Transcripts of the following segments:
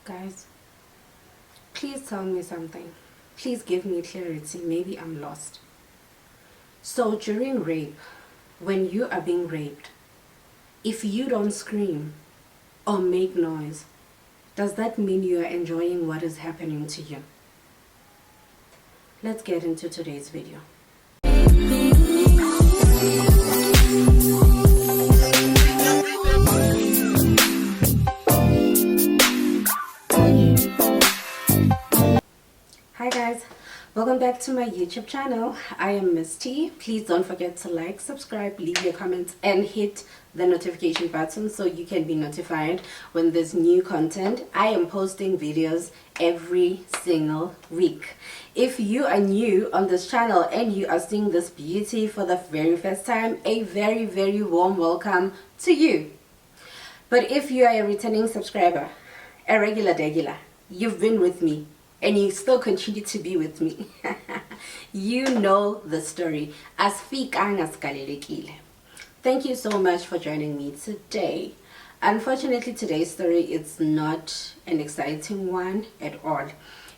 Guys, please tell me something. Please give me clarity. Maybe I'm lost. So during rape, when you are being raped, if you don't scream or make noise, does that mean you are enjoying what is happening to you? Let's get into today's video. Hi guys, welcome back to my YouTube channel. I am Miss T. Please don't forget to like, subscribe, leave your comments and hit the notification button so you can be notified when there's new content. I am posting videos every single week. If you are new on this channel and you are seeing this beauty for the very first time, a very warm welcome to you. But if you are a returning subscriber, a regular, you've been with me and you still continue to be with me, you know the story. Thank you so much for joining me today. Unfortunately, today's story is not an exciting one at all.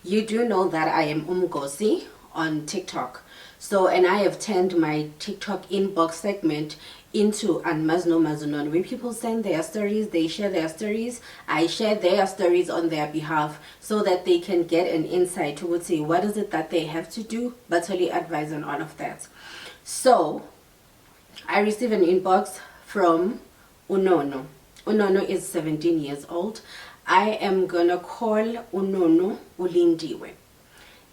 You do know that I am Umgosi on TikTok. So, and I have turned my TikTok inbox segment into Anmazno Mazunon. When people send their stories, they share their stories. I share their stories on their behalf so that they can get an insight to say what is it that they have to do, but totally advise on all of that. So, I received an inbox from Unono. Unono is 17 years old. I am gonna call Unono Ulindiwe.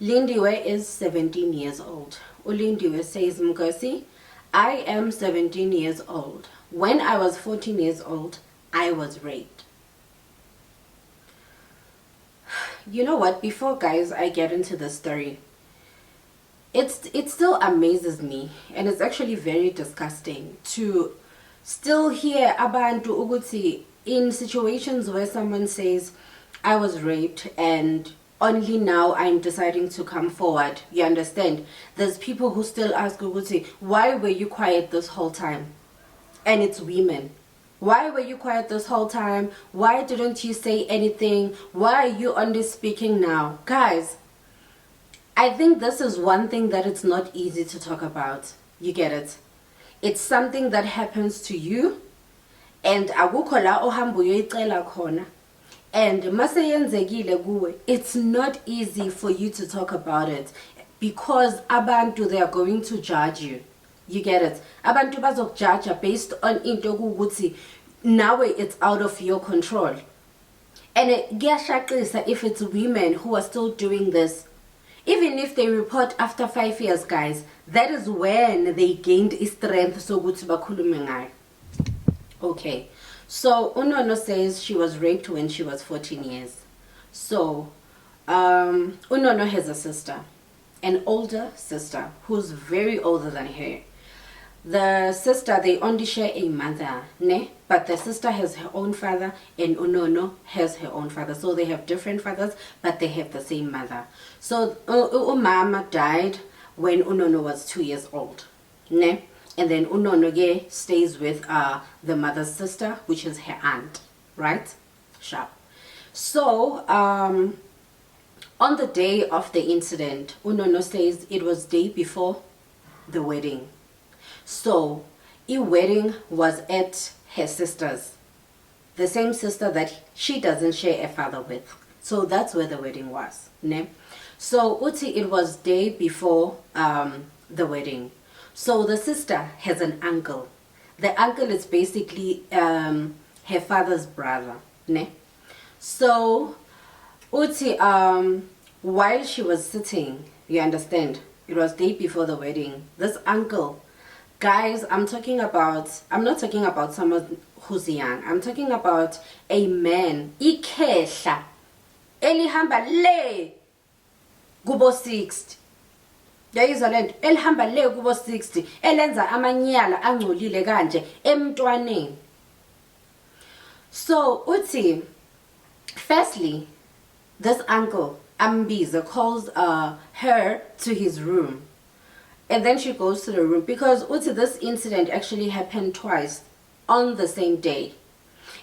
Lindiwe is 17 years old. Ulindiwe says, Mkosi, I am 17 years old. When I was 14 years old, I was raped. You know what? Before, guys, I get into the story, it still amazes me, and it's actually very disgusting to still hear abantu ukuthi in situations where someone says, I was raped and only now I'm deciding to come forward. You understand? There's people who still ask ukuthi, why were you quiet this whole time? And it's women. Why were you quiet this whole time? Why didn't you say anything? Why are you only speaking now? Guys, I think this is one thing that it's not easy to talk about. You get it? It's something that happens to you, and akukho la ohamba uyoyicela khona. And maseyenzekile kuwe, it's not easy for you to talk about it because abantu, they are going to judge you. You get it? Abantu bazokujudge based on into ukuthi nawe it's out of your control. And kuyashaqisa if it's women who are still doing this. Even if they report after 5 years, guys, that is when they gained strength so ukuthi bakhulume ngayo. Okay. So Unono says she was raped when she was 14 years. So Unono has a sister, an older sister who's very older than her. The sister, they only share a mother, ne? But the sister has her own father and Unono has her own father. So they have different fathers, but they have the same mother. So Umama died when Unono was 2 years old, ne? And then Unono stays with the mother's sister, which is her aunt, right? Sharp. So on the day of the incident, Unono says it was day before the wedding. So the wedding was at her sister's, the same sister that she doesn't share a father with. So that's where the wedding was, ne? So Uti, it was day before the wedding. So the sister has an uncle. The uncle is basically her father's brother, ne? So Uti, while she was sitting, you understand, it was day before the wedding, this uncle, guys, I'm not talking about someone who's young. I'm talking about a man. Ikehla elihamba le kubo 60. Yayizwa lento elihamba le kubo 60 elenza amanyala angcolile kanje emntwaneni. So uthi, firstly, this uncle Ambiza calls her to his room. And then she goes to the room because this incident actually happened twice on the same day.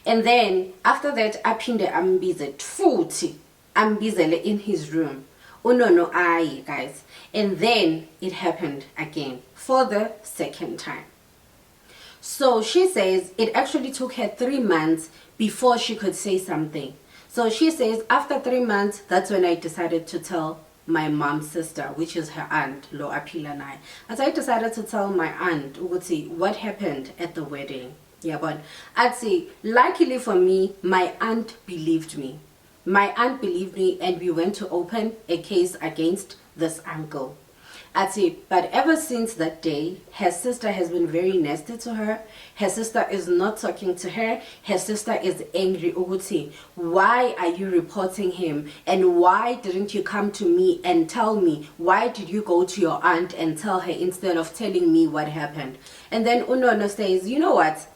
And then after that aphinde ambize futhi ambizele in his room. Unono aye, guys. And then it happened again for the second time. So she says it actually took her 3 months before she could say something. So she says after 3 months, that's when I decided to tell my mom's sister, which is her aunt, Lo Apilanai. As I decided to tell my aunt, Uguti, what happened at the wedding. Yeah, but I'd say, luckily for me, my aunt believed me. My aunt believed me, and we went to open a case against this uncle. I'd say, but ever since that day, her sister has been very nasty to her. Her sister is not talking to her. Her sister is angry. Uguti, why are you reporting him? And why didn't you come to me and tell me? Why did you go to your aunt and tell her instead of telling me what happened? And then Unono says, you know what?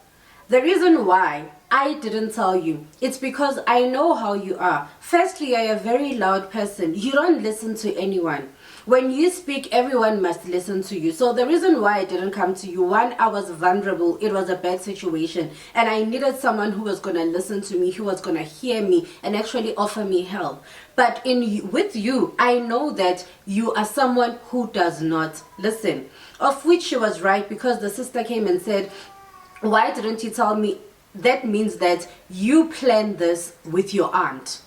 The reason why I didn't tell you, it's because I know how you are. Firstly, you're a very loud person. You don't listen to anyone. When you speak, everyone must listen to you. So the reason why I didn't come to you, one, I was vulnerable. It was a bad situation. And I needed someone who was going to listen to me, who was going to hear me and actually offer me help. But with you, I know that you are someone who does not listen. Of which she was right, because the sister came and said, why didn't you tell me? That means that you planned this with your aunt.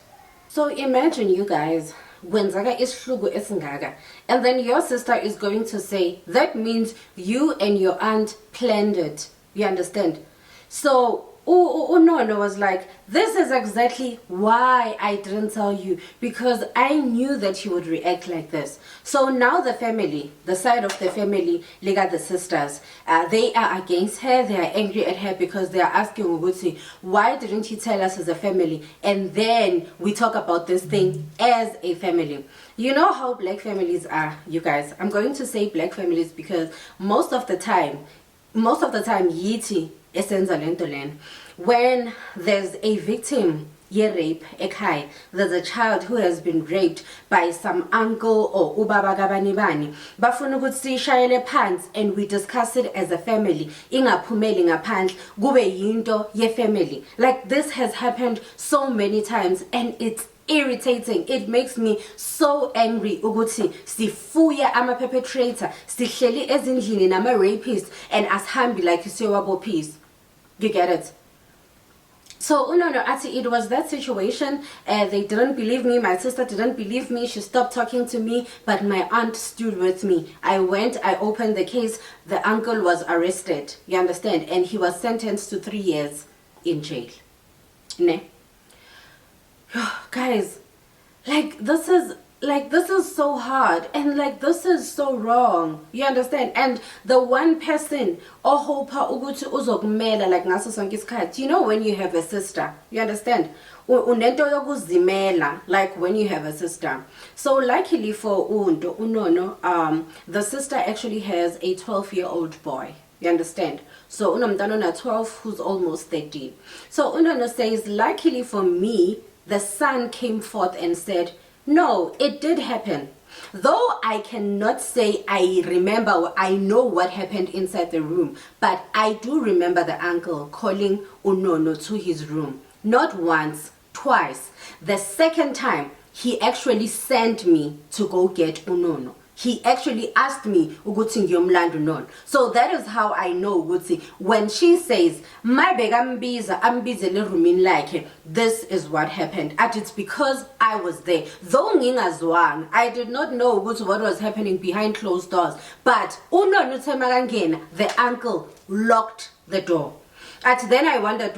So imagine, you guys, when Zaga is shlugu esingaka, and then your sister is going to say, that means you and your aunt planned it. You understand? So Unono was like, this is exactly why I didn't tell you, because I knew that you would react like this. So now the family, the side of the family, Liga, the sisters, they are against her. They are angry at her because they are asking Uguti, why didn't you tell us as a family? And then we talk about this thing as a family. You know how black families are, you guys. I'm going to say black families because most of the time, yiti esenza lento lena. When there's a victim, rape, ekhaya, there's a child who has been raped by some uncle or ubaba kabanibani, bafuna ukuthi sishayele phansi and we discuss it as a family, ingaphumeli ngaphandle kube yinto ye family. Like this has happened so many times and it's irritating. It makes me so angry ukuthi sifuya ama perpetrator, sihleli ezindlini nama rapists and asihambi like isiwabo peace. You get it? So Unono ati, it was that situation. They didn't believe me. My sister didn't believe me. She stopped talking to me, but my aunt stood with me. I went, I opened the case. The uncle was arrested. You understand? And he was sentenced to 3 years in jail. Ne? Guys, this is so hard, and this is so wrong. You understand? And the one person ohopa ukuthi uzokumela like ngaso sonke isikhathi, you know, when you have a sister, you understand, unento yokuzimela, like when you have a sister. So luckily for Unono, the sister actually has a 12-year-old boy. You understand? So unomntana 12 who's almost 13. So Unono says, luckily for me, the son came forth and said, no, it did happen. Though I cannot say I remember or I know what happened inside the room, but I do remember the uncle calling Unono to his room. Not once, twice. The second time, he actually sent me to go get Unono. He actually asked me ukuthi ngiyomlanda uNono. So that is how I know ukuthi when she says my begambiza ambizele roomini lakhe, this is what happened. And it's because I was there. Though ngingazwanga, I did not know ukuthi what was happening behind closed doors. But uNono Temakangena, the uncle, locked the door. At then I wondered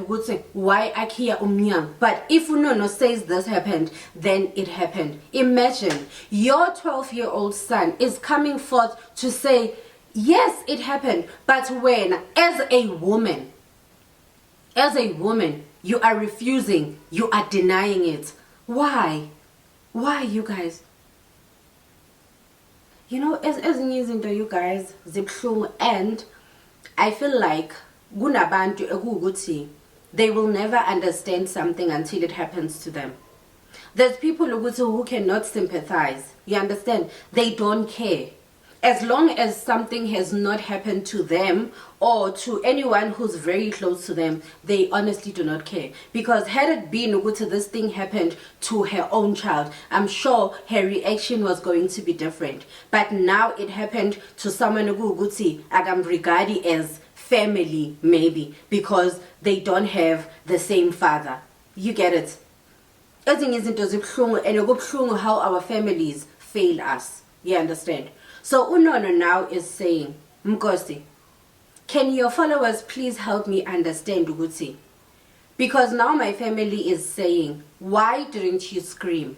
why Akia Umnyang. But if Unono says this happened, then it happened. Imagine your 12-year-old son is coming forth to say, yes, it happened. But when, as a woman, you are refusing, you are denying it. Why? Why, you guys? You know, as news into you guys, zibhlungu, and I feel like gunabantu ekuwukuthi they will never understand something until it happens to them. There's people who cannot sympathize. You understand? They don't care. As long as something has not happened to them or to anyone who's very close to them, they honestly do not care. Because had it been ukuthi this thing happened to her own child, I'm sure her reaction was going to be different. But now it happened to someone ukuthi agam regarded as family, maybe because they don't have the same father. You get it? Ezinye izinto zibuhlungu, and kubuhlungu how our families fail us. You understand? So Unono now is saying, Mkosi, can your followers please help me understand ukuthi? Because now my family is saying, why didn't you scream?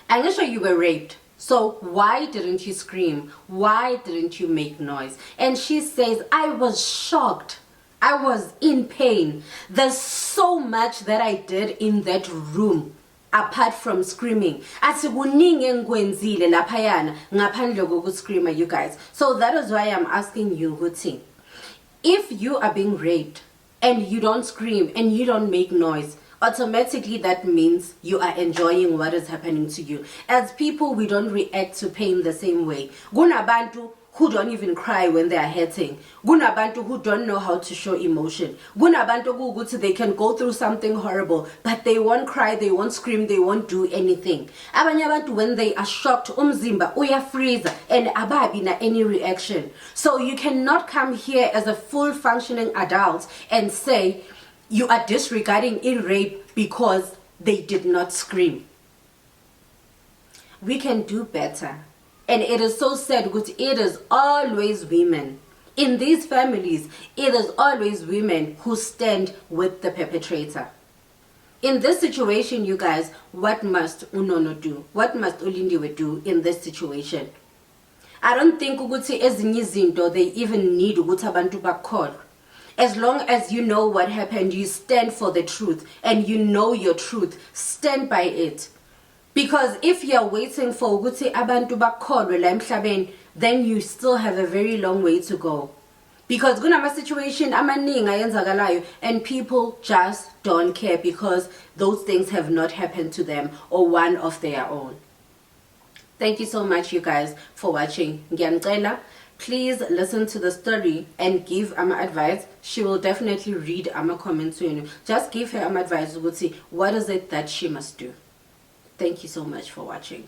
I'm sure you were raped. So why didn't you scream? Why didn't you make noise? And she says, I was shocked. I was in pain. There's so much that I did in that room. Apart from screaming, asikuningi engikwenzile laphayana ngaphandle kokuscreama, you guys. So that is why I'm asking you ukuthi, if you are being raped and you don't scream and you don't make noise, automatically that means you are enjoying what is happening to you. As people, we don't react to pain the same way. Kunabantu who don't even cry when they are hurting. Kunabantu who don't know how to show emotion. Kunabantu who they can go through something horrible, but they won't cry, they won't scream, they won't do anything. Abanye abantu, when they are shocked, umzimba uyafreeze and ababi na any reaction. So you cannot come here as a full functioning adult and say you are disregarding in rape because they did not scream. We can do better. And it is so sad because it is always women. In these families, it is always women who stand with the perpetrator. In this situation, you guys, what must Unono do? What must Ulindiwe do in this situation? I don't think ukuthi ezinye izinto they even need ukuthi abantu bakholwe. As long as you know what happened, you stand for the truth and you know your truth, stand by it. Because if you're waiting for ukuthi abantu bakholwe la emhlabeni, then you still have a very long way to go. Because kunama situation amaningi ayenzakalayo and people just don't care because those things have not happened to them or one of their own. Thank you so much, you guys, for watching. Ngiyacela, please listen to the story and give Ama advice. She will definitely read Ama comments to you. Just give her Ama advice ukuthi what is it that she must do. Thank you so much for watching.